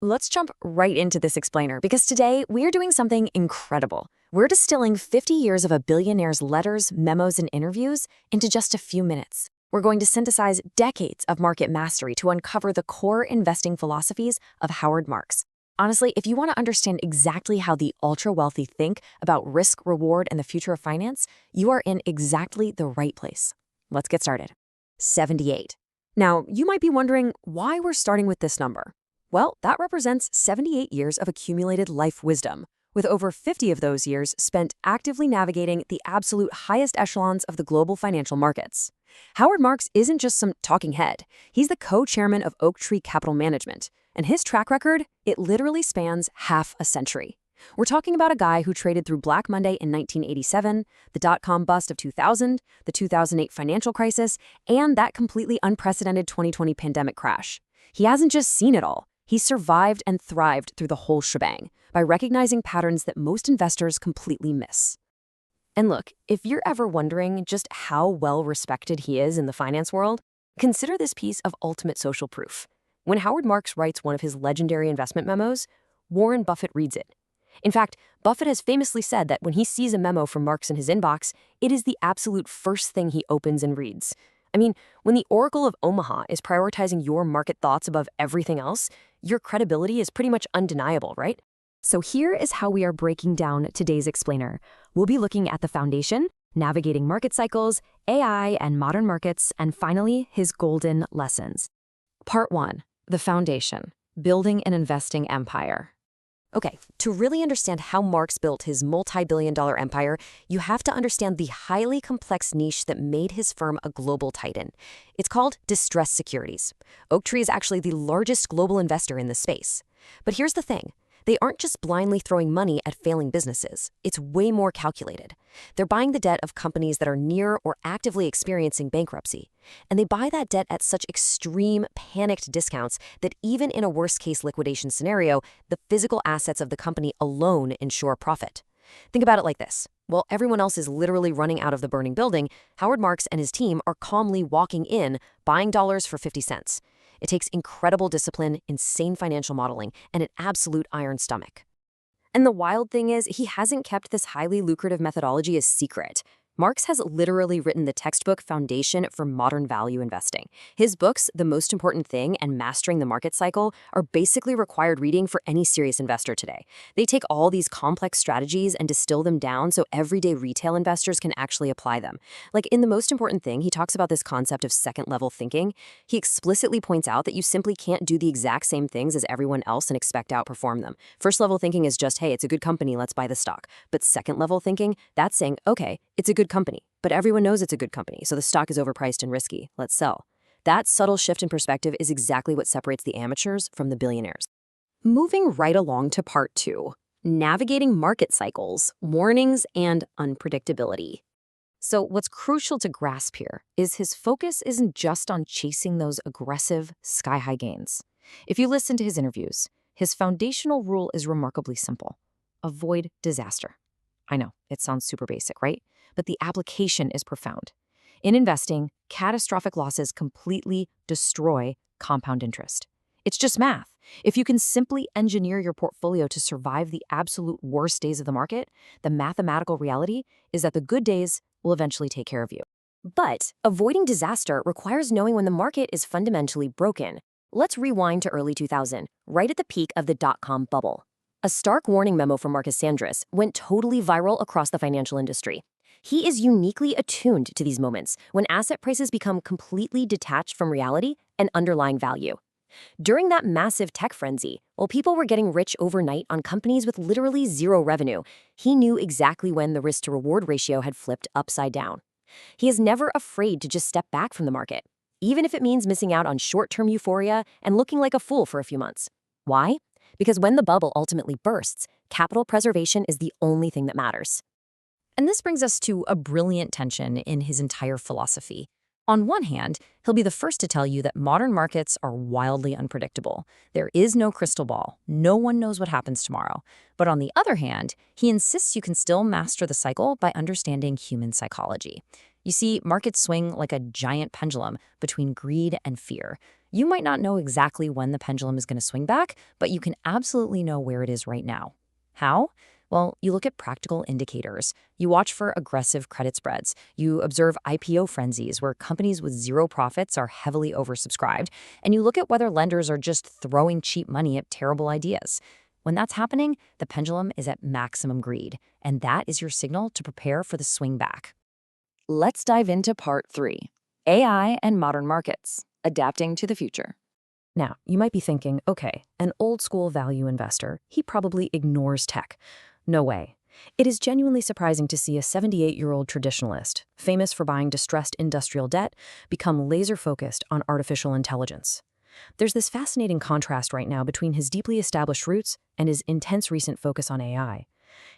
Let's jump right into this explainer because today we're doing something incredible. We're distilling 50 years of a billionaire's letters, memos, and interviews into just a few minutes. We're going to synthesize decades of market mastery to uncover the core investing philosophies of Howard Marks. Honestly, if you want to understand exactly how the ultra-wealthy think about risk, reward, and the future of finance, you are in exactly the right place. Let's get started. 78. Now, you might be wondering why we're starting with this number. Well, that represents 78 years of accumulated life wisdom, with over 50 of those years spent actively navigating the absolute highest echelons of the global financial markets. Howard Marks isn't just some talking head. He's the co-chairman of Oaktree Capital Management, and his track record, it literally spans half a century. We're talking about a guy who traded through Black Monday in 1987, the dot-com bust of 2000, the 2008 financial crisis, and that completely unprecedented 2020 pandemic crash. He hasn't just seen it all. He survived and thrived through the whole shebang by recognizing patterns that most investors completely miss. And look, if you're ever wondering just how well respected he is in the finance world, consider this piece of ultimate social proof. When Howard Marks writes one of his legendary investment memos, Warren Buffett reads it. In fact, Buffett has famously said that when he sees a memo from Marks in his inbox, it is the absolute first thing he opens and reads. I mean, when the Oracle of Omaha is prioritizing your market thoughts above everything else, your credibility is pretty much undeniable, right? So here is how we are breaking down today's explainer. We'll be looking at the foundation, navigating market cycles, AI and modern markets, and finally, his golden lessons. Part 1. The foundation. Building an investing empire. Okay, to really understand how Marks built his multi-billion-dollar empire, you have to understand the highly complex niche that made his firm a global titan. It's called distressed securities. Oaktree is actually the largest global investor in this space. But here's the thing. They aren't just blindly throwing money at failing businesses. It's way more calculated. They're buying the debt of companies that are near or actively experiencing bankruptcy. And they buy that debt at such extreme, panicked discounts that even in a worst-case liquidation scenario, the physical assets of the company alone ensure profit. Think about it like this. While everyone else is literally running out of the burning building, Howard Marks and his team are calmly walking in, buying dollars for 50 cents. It takes incredible discipline, insane financial modeling, and an absolute iron stomach. And the wild thing is, he hasn't kept this highly lucrative methodology a secret. Marks has literally written the textbook foundation for modern value investing. His books, The Most Important Thing and Mastering the Market Cycle, are basically required reading for any serious investor today. They take all these complex strategies and distill them down so everyday retail investors can actually apply them. Like in The Most Important Thing, he talks about this concept of second-level thinking. He explicitly points out that you simply can't do the exact same things as everyone else and expect to outperform them. First-level thinking is just, hey, it's a good company, let's buy the stock. But second-level thinking, that's saying, okay, it's a good company, but everyone knows it's a good company, so the stock is overpriced and risky. Let's sell. That subtle shift in perspective is exactly what separates the amateurs from the billionaires. Moving right along to part 2, navigating market cycles, warnings, and unpredictability. So what's crucial to grasp here is his focus isn't just on chasing those aggressive, sky-high gains. If you listen to his interviews, his foundational rule is remarkably simple. Avoid disaster. I know, it sounds super basic, right? But the application is profound. In investing, catastrophic losses completely destroy compound interest. It's just math. If you can simply engineer your portfolio to survive the absolute worst days of the market, the mathematical reality is that the good days will eventually take care of you. But avoiding disaster requires knowing when the market is fundamentally broken. Let's rewind to early 2000, right at the peak of the dot-com bubble. A stark warning memo from Marcus Sanders went totally viral across the financial industry. He is uniquely attuned to these moments when asset prices become completely detached from reality and underlying value. During that massive tech frenzy, while people were getting rich overnight on companies with literally zero revenue, he knew exactly when the risk-to-reward ratio had flipped upside down. He is never afraid to just step back from the market, even if it means missing out on short-term euphoria and looking like a fool for a few months. Why? Because when the bubble ultimately bursts, capital preservation is the only thing that matters. And this brings us to a brilliant tension in his entire philosophy. On one hand, he'll be the first to tell you that modern markets are wildly unpredictable. There is no crystal ball. No one knows what happens tomorrow. But on the other hand, he insists you can still master the cycle by understanding human psychology. You see, markets swing like a giant pendulum between greed and fear. You might not know exactly when the pendulum is going to swing back, but you can absolutely know where it is right now. How? Well, you look at practical indicators. You watch for aggressive credit spreads. You observe IPO frenzies where companies with zero profits are heavily oversubscribed. And you look at whether lenders are just throwing cheap money at terrible ideas. When that's happening, the pendulum is at maximum greed. And that is your signal to prepare for the swing back. Let's dive into part 3, AI and modern markets, adapting to the future. Now, you might be thinking, okay, an old school value investor, he probably ignores tech. No way. It is genuinely surprising to see a 78-year-old traditionalist, famous for buying distressed industrial debt, become laser-focused on artificial intelligence. There's this fascinating contrast right now between his deeply established roots and his intense recent focus on AI.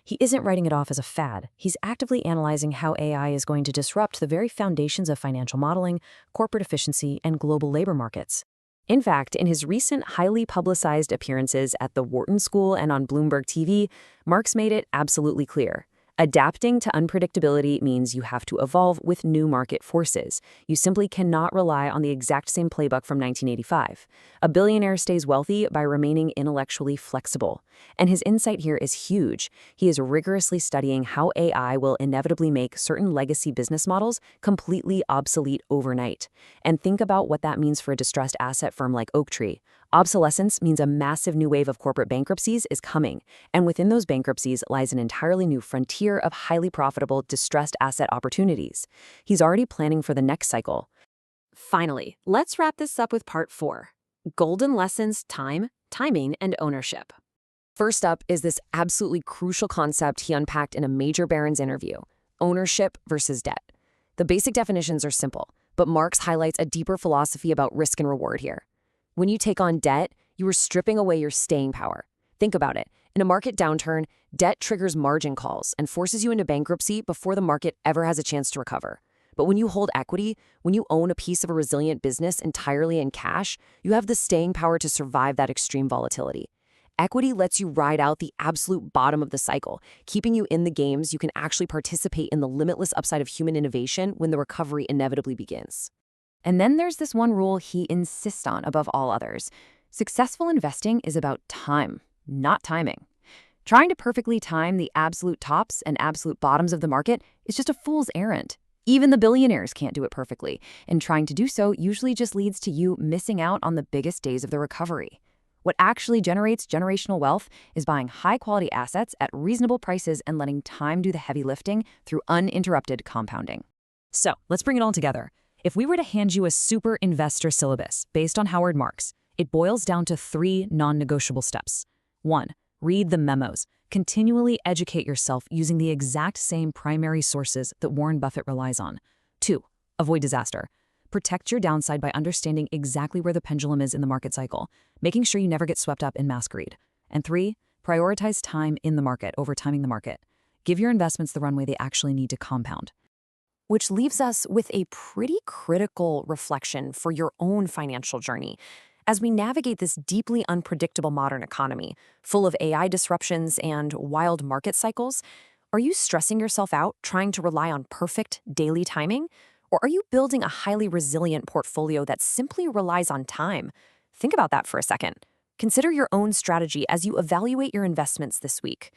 He isn't writing it off as a fad. He's actively analyzing how AI is going to disrupt the very foundations of financial modeling, corporate efficiency, and global labor markets. In fact, in his recent highly publicized appearances at the Wharton School and on Bloomberg TV, Marx made it absolutely clear. Adapting to unpredictability means you have to evolve with new market forces. You simply cannot rely on the exact same playbook from 1985. A billionaire stays wealthy by remaining intellectually flexible. And his insight here is huge. He is rigorously studying how AI will inevitably make certain legacy business models completely obsolete overnight. And think about what that means for a distressed asset firm like Oaktree. Obsolescence means a massive new wave of corporate bankruptcies is coming, and within those bankruptcies lies an entirely new frontier of highly profitable distressed asset opportunities. He's already planning for the next cycle. Finally, let's wrap this up with part 4. Golden lessons: time, timing, and ownership. First up is this absolutely crucial concept he unpacked in a major Barron's interview: ownership versus debt. The basic definitions are simple, but Marx highlights a deeper philosophy about risk and reward here. When you take on debt, you are stripping away your staying power. Think about it. In a market downturn, debt triggers margin calls and forces you into bankruptcy before the market ever has a chance to recover. But when you hold equity, when you own a piece of a resilient business entirely in cash, you have the staying power to survive that extreme volatility. Equity lets you ride out the absolute bottom of the cycle, keeping you in the games. You can actually participate in the limitless upside of human innovation when the recovery inevitably begins. And then there's this one rule he insists on above all others. Successful investing is about time, not timing. Trying to perfectly time the absolute tops and absolute bottoms of the market is just a fool's errand. Even the billionaires can't do it perfectly, and trying to do so usually just leads to you missing out on the biggest days of the recovery. What actually generates generational wealth is buying high-quality assets at reasonable prices and letting time do the heavy lifting through uninterrupted compounding. So, let's bring it all together. If we were to hand you a super investor syllabus based on Howard Marks, it boils down to 3 non-negotiable steps. 1. Read the memos. Continually educate yourself using the exact same primary sources that Warren Buffett relies on. 2. Avoid disaster. Protect your downside by understanding exactly where the pendulum is in the market cycle, making sure you never get swept up in mass greed. And 3. Prioritize time in the market over timing the market. Give your investments the runway they actually need to compound. Which leaves us with a pretty critical reflection for your own financial journey. As we navigate this deeply unpredictable modern economy, full of AI disruptions and wild market cycles, are you stressing yourself out trying to rely on perfect daily timing? Or are you building a highly resilient portfolio that simply relies on time? Think about that for a second. Consider your own strategy as you evaluate your investments this week.